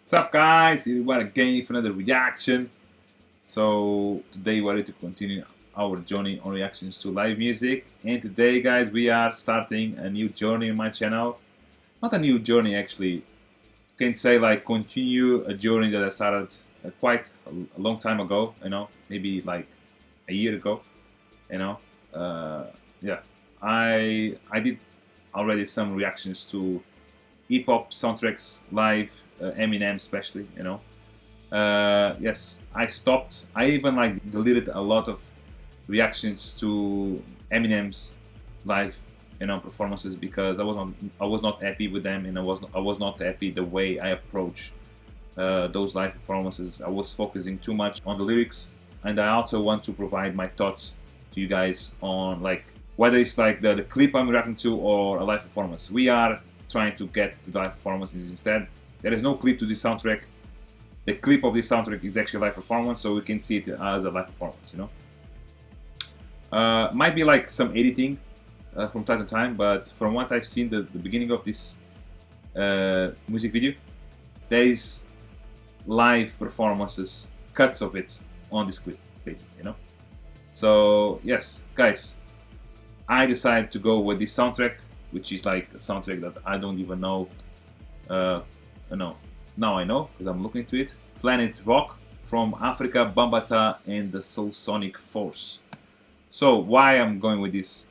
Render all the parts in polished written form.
What's up, guys? Here we are again for another reaction. So today we're ready to continue our journey on reactions to live music, and today, guys, we are starting a new journey on my channel. Not a new journey, actually. You can say like continue a journey that I started quite a long time ago. Maybe like a year ago. Yeah, I did already some reactions to hip-hop soundtracks live, Eminem especially. Yes, I stopped. I even like deleted a lot of reactions to Eminem's live performances because I was not happy with them, and I was not happy the way I approach those live performances. I was focusing too much on the lyrics, and I also want to provide my thoughts to you guys on like whether it's like the clip I'm reacting to or a live performance. We are trying to get the live performances instead. There is no clip to this soundtrack. The clip of this soundtrack is actually a live performance, so we can see it as a live performance. Might be like some editing from time to time, but from what I've seen, the beginning of this music video, there is live performances, cuts of it on this clip, basically. So yes, guys, I decided to go with this soundtrack, which is like a soundtrack that I don't even know. Now I know because I'm looking into it. Planet Rock from AFRIKA BAMBAATAA and the Soul Sonic Force. So why I'm going with this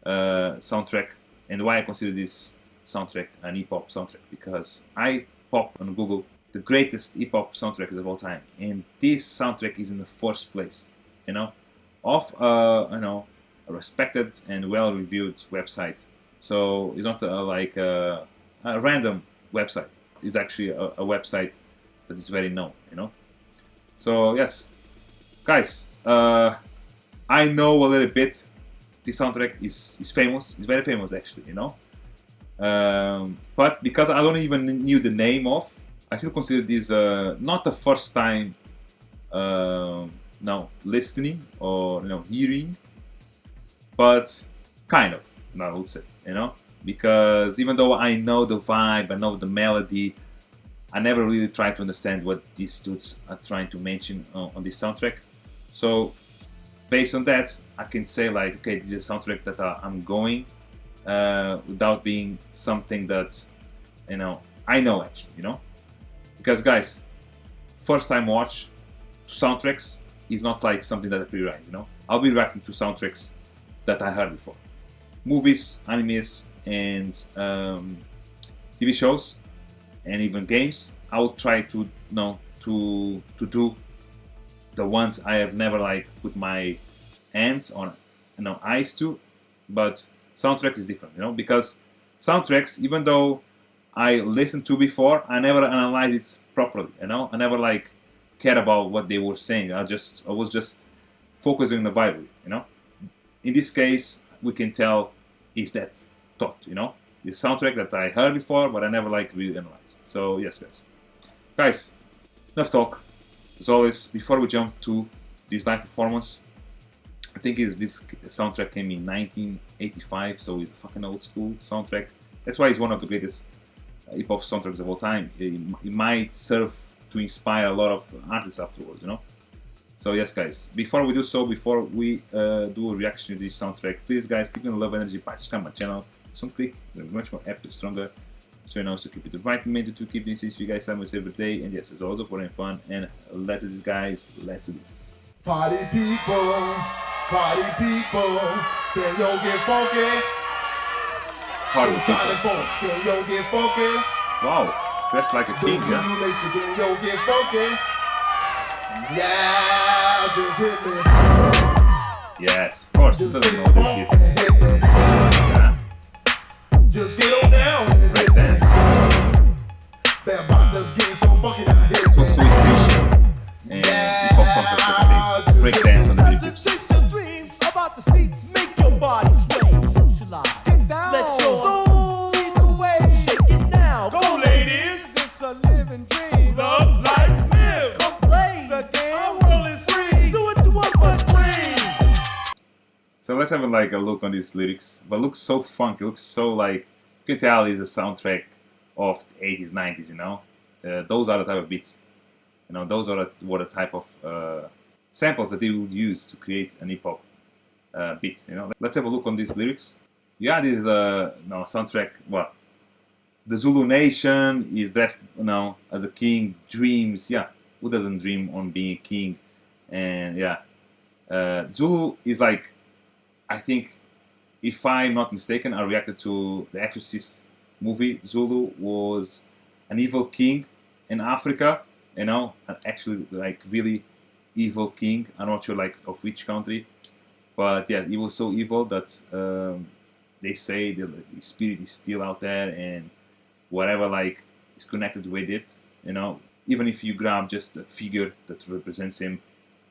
soundtrack, and why I consider this soundtrack an hip-hop soundtrack, because I pop on Google the greatest hip-hop soundtracks of all time, and this soundtrack is in the first place, of a respected and well-reviewed website. So it's not like a random website. It's actually a website that is very known, So yes, guys, I know a little bit. This soundtrack is famous. It's very famous, actually, But because I don't even knew the name of, I still consider this not the first time listening or hearing, but kind of, I would say, because even though I know the vibe, I know the melody, I never really tried to understand what these dudes are trying to mention on this soundtrack. So based on that, I can say like, okay, this is a soundtrack that I'm going without being something that I know actually, because guys, first time watch to soundtracks is not like something that I pre-write. I'll be reacting to soundtracks that I heard before, movies, animes, and TV shows, and even games. I will try to to do the ones I have never like put my hands on, eyes to. But soundtracks is different, because soundtracks, even though I listened to before, I never analyzed it properly. I never like cared about what they were saying. I was just focusing on the vibe, In this case, we can tell is that thought, the soundtrack that I heard before, but I never like really analyzed. So yes, guys, enough talk. As always, before we jump to this live performance, I think this soundtrack came in 1985, so it's a fucking old school soundtrack. That's why it's one of the greatest hip-hop soundtracks of all time. It might serve to inspire a lot of artists afterwards, So yes, guys, before we do a reaction to this soundtrack, please, guys, keep the love energy by subscribe my channel. Some click, we're much more epic, stronger. So so keep it the right momentum to keep this for you guys almost every day. And yes, it's also for fun. And let's do this, guys. Let's do this. Party people, can yo get funky? Party people. Can yo get funky? Wow, it's dressed like a king, yeah? Can yo get funky? Yeah, just hit me. Yes, of course, it doesn't know this kid. Yeah. Just get on down. Break dance. Just getting so funky now. It was so essential. And hip-hop songs like this. Break dance on the video clips. Chase your dreams about the seats. Make your body sway. Socialize. Get down. Let your soul lead the way. Shake it now. Go, ladies. It's a living dream. Love, life, live. Come play the game. Our world is free. Do it to one but free. So let's have a look on these lyrics. But it looks so funky. It looks so like, you can tell it's a soundtrack of the 80s, 90s, those are the type of beats. You know, those are what the type of samples that they would use to create an hip hop beat. You know, let's have a look on these lyrics. Yeah, this is the soundtrack. Well, the Zulu nation is dressed, you know, as a king. Dreams. Yeah, who doesn't dream on being a king? And yeah, Zulu is like, I think, if I'm not mistaken, I reacted to the Exorcist movie. Zulu was an evil king in Africa, you know, actually like really evil king. I'm not sure like of which country, but yeah, he was so evil that they say the spirit is still out there, and whatever like is connected with it, you know, even if you grab just a figure that represents him,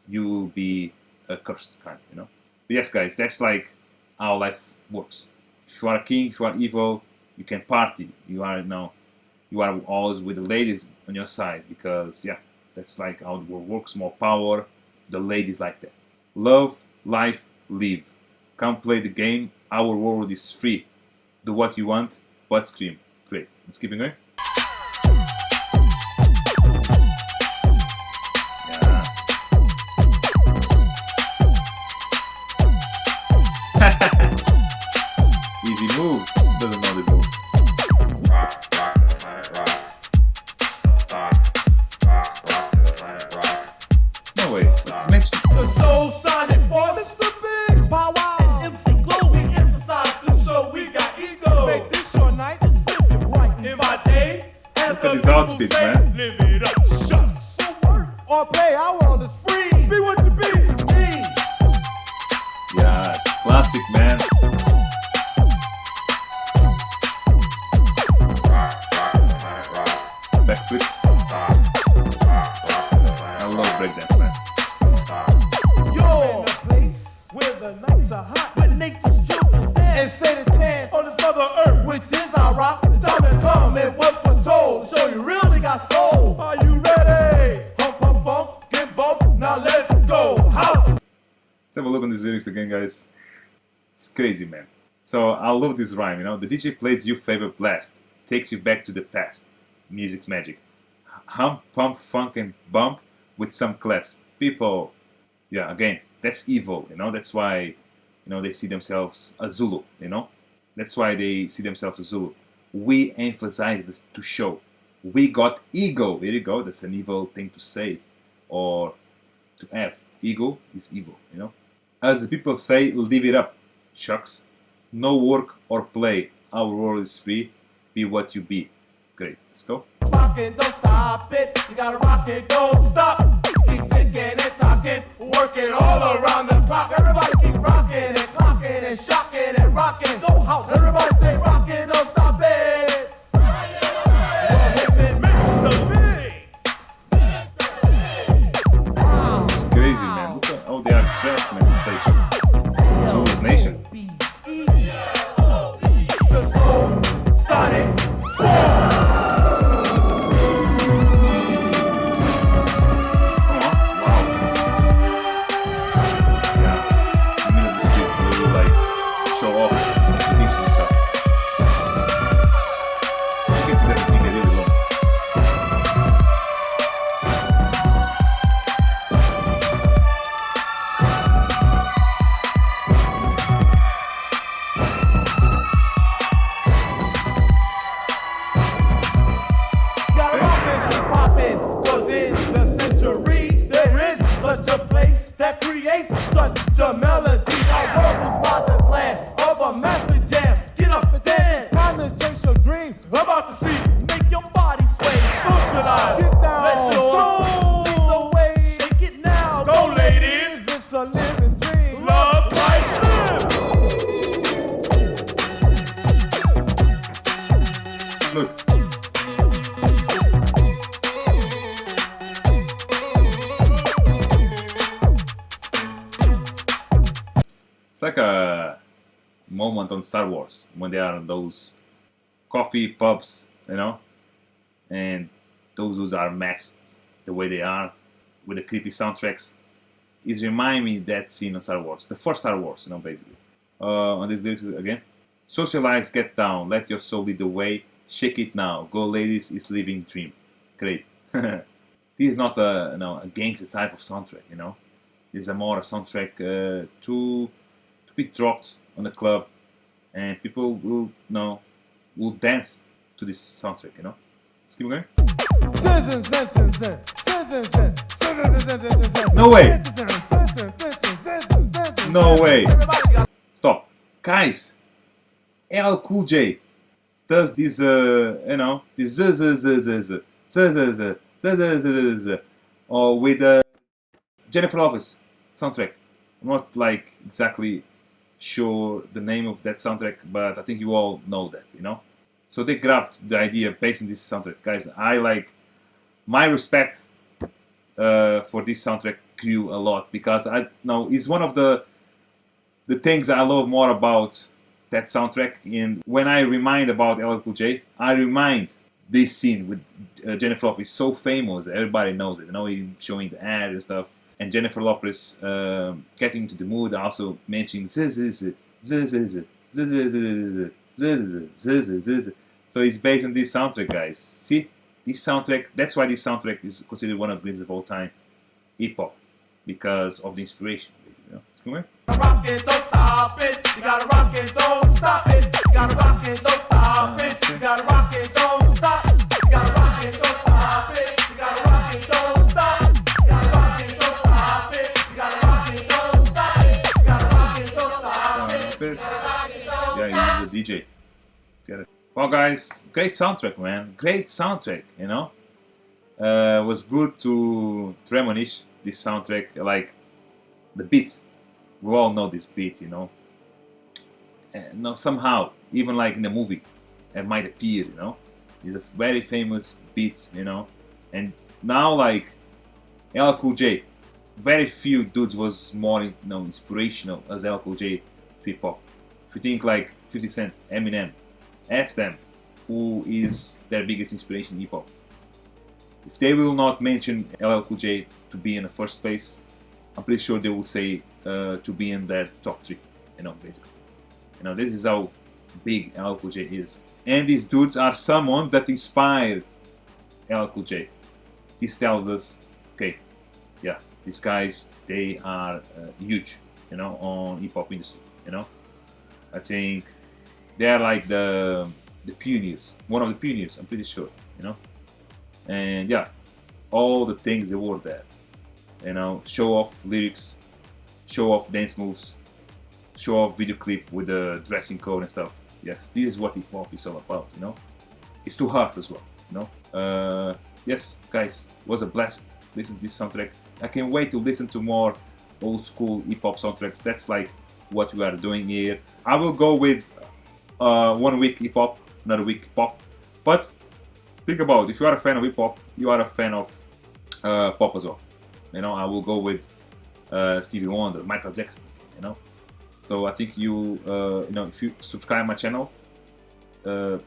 you will be a cursed kind, you know. But yes, guys, that's like how life works. If you are a king, if you are evil, you can party. You are, you know, you are always with the ladies on your side, because yeah, that's like how the world works. More power, the ladies like that. Love, life, live. Come play the game. Our world is free. Do what you want, but scream. Great. Let's keep it going. Easy moves. Doesn't know this move. No way. Let's mention it. The soul sonic force, the big power. And MC Glow, we emphasize the show. We got ego. Make this your night. Slip it right in my day. As Look at his outfit, man. Live it up, shucks. So work or play, our world is free. Be what you be. Me. Yeah, it's classic, man. Backflip. I love breakdance, man. You're in a place where the nights are hot, but nature's children dance and say the chance on this mother earth, which is our rock. The time has come and what for soul, show you really got soul. Are you ready? Pump, pump, pump, get bump. Now let's go. House. Let's have a look on these lyrics again, guys. It's crazy, man. So I love this rhyme, you know. The DJ plays your favorite blast, takes you back to the past. Music's magic. Hump, pump, funk, and bump with some class. People, yeah, again, that's evil, you know. That's why, you know, they see themselves as Zulu, you know. That's why they see themselves as Zulu. We emphasize this to show. We got ego. Here you go. That's an evil thing to say or to have. Ego is evil, you know. As the people say, live it up. Shucks. No work or play. Our world is free. Be what you be. Great. Let's go. Rockin', don't stop it. You gotta rock it, don't stop. Keep ticking and talking, working all around the clock. Everybody keep rocking and clocking and shocking and rocking. Go house. Everybody say rockin', don't stop it. Well, hip it, Mr. Big. It's crazy, man. Look at how they are dressed, man, on stage. Zulu's nation. The soul sonic. It's like a moment on Star Wars when they are in those coffee pubs, you know, and those dudes are masked the way they are with the creepy soundtracks. It reminds me of that scene on Star Wars, the first Star Wars, you know, basically. On this lyrics again. Socialize, get down, let your soul lead the way, shake it now, go ladies, it's living dream. great. This is not a gangster type of soundtrack, you know. This is a more a soundtrack to be dropped on the club, and people will dance to this soundtrack, you know. Let's keep going. No way! No way! Stop, guys! LL Cool J does this, you know, this or with Jennifer Lopez soundtrack. I'm not like exactly sure the name of that soundtrack, but I think you all know that, you know. So they grabbed the idea based on this soundtrack, guys. I like my respect for this soundtrack grew a lot because I know it's one of the things I love more about that soundtrack. And when I remind about LL Cool J, I remind this scene with Jennifer Lopez, so famous, everybody knows it. You know, him showing the ad and stuff, and Jennifer Lopez getting into the mood, also mentioning this. So it's based on this soundtrack, guys. See, this soundtrack. That's why this soundtrack is considered one of the greatest of all time, hip hop, because of the inspiration. You know, it's going. Rock it, don't stop it. You gotta rock it, don't stop it. You gotta rock it, don't stop it. You gotta rock it, don't stop. You gotta rock it, don't stop it. You gotta rock it, don't stop. You gotta rock it, don't stop it. You gotta rock it, don't stop it. You gotta rock it, don't stop it. Yeah, he's a DJ. Get it. Well, guys, great soundtrack, man. Great soundtrack. You know, it was good to reminisce this soundtrack, like the beats. We all know this beat, you know. And no, somehow, even like in the movie, it might appear, you know. It's a very famous beat, you know. And now, like LL Cool J, very few dudes was more, you know, inspirational as LL Cool J to hip hop. If you think like 50 Cent, Eminem, ask them who is their biggest inspiration in hip hop. If they will not mention LL Cool J to be in the first place, I'm pretty sure they will say to be in their top 3, you know, basically. You know, this is how big LL Cool J is. And these dudes are someone that inspired LL Cool J. This tells us, okay, yeah, these guys, they are huge, you know, on hip-hop industry, you know. I think they are like the pioneers, one of the pioneers, I'm pretty sure, you know. And yeah, all the things they were there. You know, show off lyrics, show off dance moves, show off video clip with the dressing code and stuff. Yes, this is what hip hop is all about, you know. It's too hard as well, you know. Yes, guys, it was a blast listening to this soundtrack. I can't wait to listen to more old school hip hop soundtracks. That's like what we are doing here. I will go with 1 week hip hop, another week pop. But think about it, if you are a fan of hip hop, you are a fan of pop as well. You know, I will go with Stevie Wonder, Michael Jackson, you know. So I think you know, if you subscribe my channel,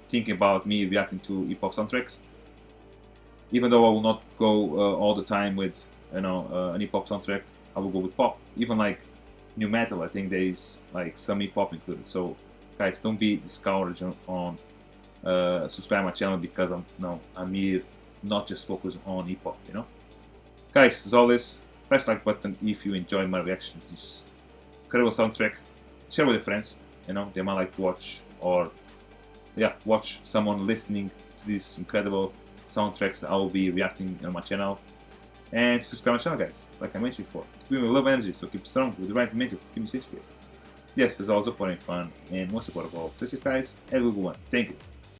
thinking about me reacting to hip hop soundtracks, even though I will not go all the time with, you know, an hip hop soundtrack, I will go with pop. Even like new metal, I think there is like some hip hop included. So guys, don't be discouraged on subscribe my channel because I'm here not just focused on hip hop, you know. Guys, as always, press like button if you enjoyed my reaction to this incredible soundtrack. Share with your friends, you know, they might like to watch, or yeah, watch someone listening to these incredible soundtracks I will be reacting on my channel. And subscribe my channel, guys, like I mentioned before. Keep me with love and energy, so keep strong with the right mental, keep me safe, guys. Yes, as always, for fun and most important of all, stay safe, guys, and have a good one. Thank you.